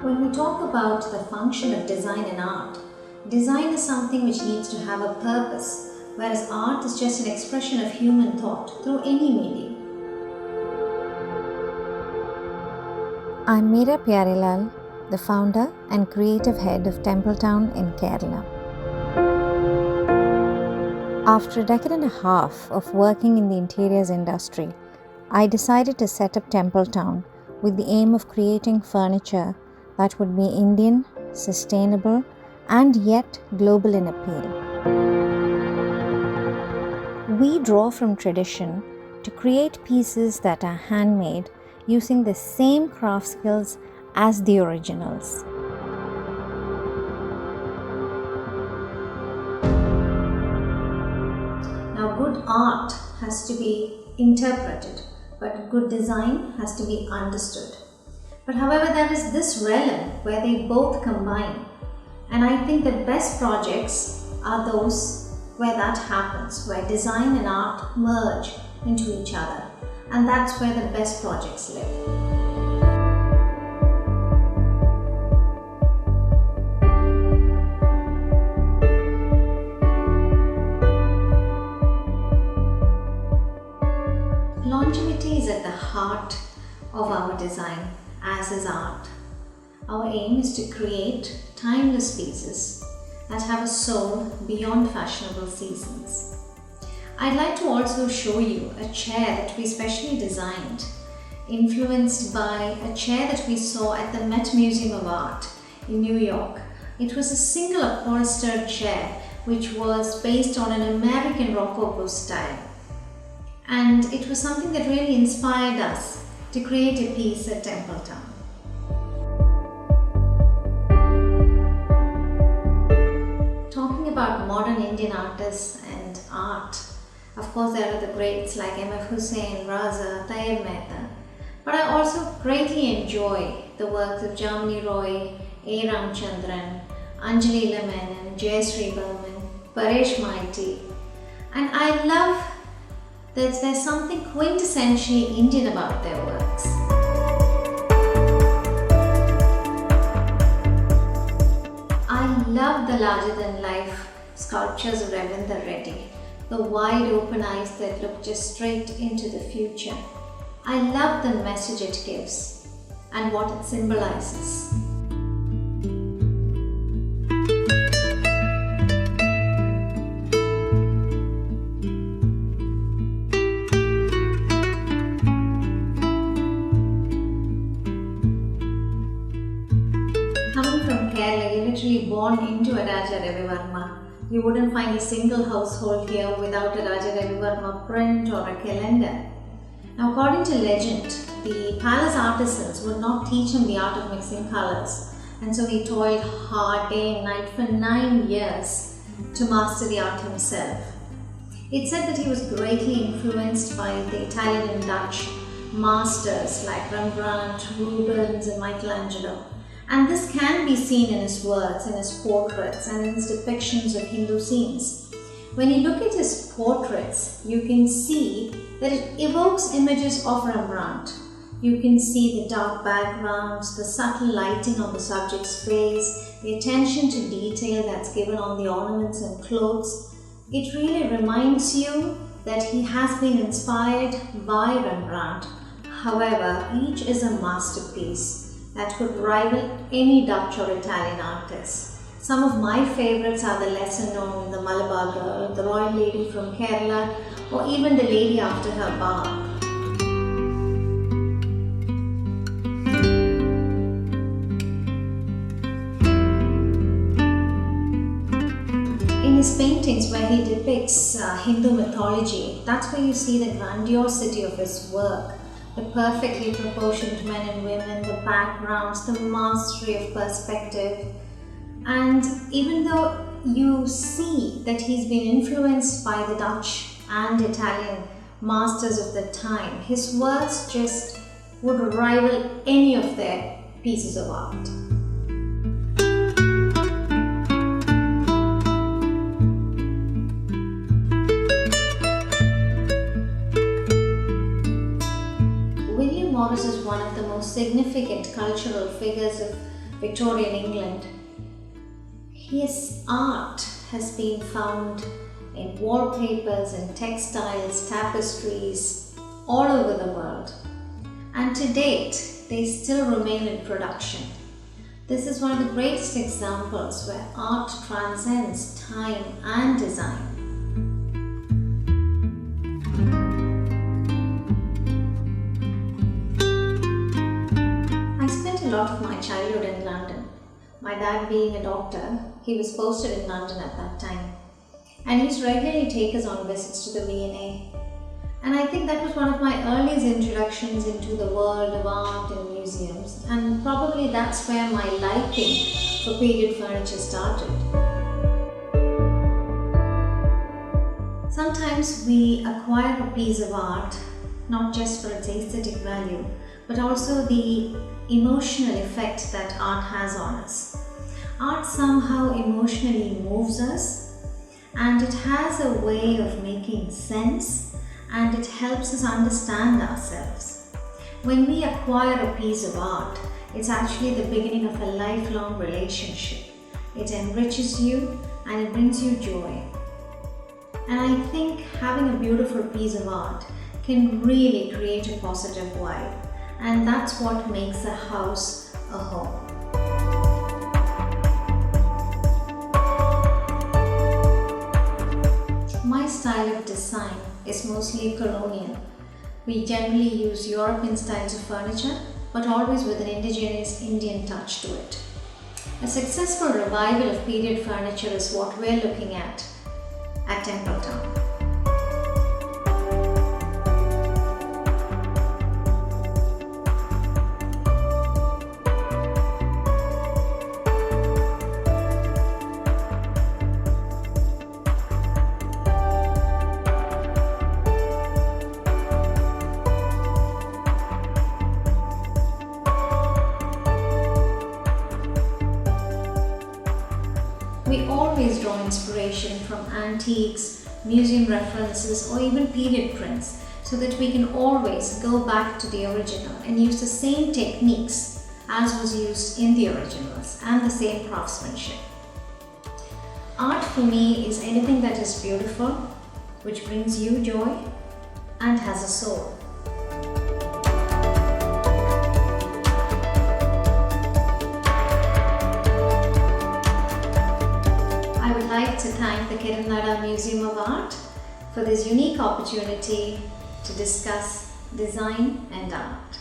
When we talk about the function of design in art, design is something which needs to have a purpose, whereas art is just an expression of human thought through any medium. I'm Meera Pyarelal, the founder and creative head of Templetown in Kerala. After a decade and a half of working in the interiors industry, I decided to set up Templetown with the aim of creating furniture that would be Indian, sustainable, and yet global in appeal. We draw from tradition to create pieces that are handmade using the same craft skills as the originals. Now, good art has to be interpreted, but good design has to be understood. But however, there is this realm where they both combine. And I think the best projects are those where that happens, where design and art merge into each other. And that's where the best projects live. Longevity is at the heart of our design, as is art. Our aim is to create timeless pieces that have a soul beyond fashionable seasons. I'd like to also show you a chair that we specially designed, influenced by a chair that we saw at the Met Museum of Art in New York. It was a single upholstered chair which was based on an American Rococo style. And it was something that really inspired us to create a piece at Templetown. Talking about modern Indian artists and art, of course there are the greats like M.F. Hussain, Raza, Tayyab Mehta. But I also greatly enjoy the works of Jamini Roy, A. Ramchandran, Anjali Menon, Jayashree Burman, Paresh Maity. And I love that there's something quintessentially Indian about their works. I love the larger-than-life sculptures of Ravindra Reddy, the wide open eyes that look just straight into the future. I love the message it gives and what it symbolizes. Coming from Kerala, you're literally born into a Raja Ravi Varma. You wouldn't find a single household here without a Raja Ravi Varma print or a calendar. Now, according to legend, the palace artisans would not teach him the art of mixing colors, and so he toiled hard day and night for 9 years to master the art himself. It's said that he was greatly influenced by the Italian and Dutch masters like Rembrandt, Rubens, and Michelangelo. And this can be seen in his works, in his portraits, and in his depictions of Hindu scenes. When you look at his portraits, you can see that it evokes images of Rembrandt. You can see the dark backgrounds, the subtle lighting on the subject's face, the attention to detail that's given on the ornaments and clothes. It really reminds you that he has been inspired by Rembrandt. However, each is a masterpiece that could rival any Dutch or Italian artist. Some of my favorites are the lesser known The Malabar Girl, The Royal Lady from Kerala, or even The Lady After Her Bath. In his paintings where he depicts Hindu mythology, that's where you see the grandiosity of his work. The perfectly proportioned men and women, the backgrounds, the mastery of perspective. And even though you see that he's been influenced by the Dutch and Italian masters of the time, his works just would rival any of their pieces of art. Morris is one of the most significant cultural figures of Victorian England. His art has been found in wallpapers and textiles, tapestries all over the world. And to date, they still remain in production. This is one of the greatest examples where art transcends time and design. I spent a lot of my childhood in London. My dad being a doctor, he was posted in London at that time. And he used to regularly take us on visits to the V&A. And I think that was one of my earliest introductions into the world of art and museums. And probably that's where my liking for period furniture started. Sometimes we acquire a piece of art not just for its aesthetic value, but also the emotional effect that art has on us. Art somehow emotionally moves us, and it has a way of making sense, and it helps us understand ourselves. When we acquire a piece of art, it's actually the beginning of a lifelong relationship. It enriches you and it brings you joy. And I think having a beautiful piece of art can really create a positive vibe, and that's what makes a house a home. My style of design is mostly colonial. We generally use European styles of furniture, but always with an indigenous Indian touch to it. A successful revival of period furniture is what we're looking at Templetown. We always draw inspiration from antiques, museum references, or even period prints, so that we can always go back to the original and use the same techniques as was used in the originals and the same craftsmanship. Art for me is anything that is beautiful, which brings you joy and has a soul. I would like to thank the Kerala Museum of Art for this unique opportunity to discuss design and art.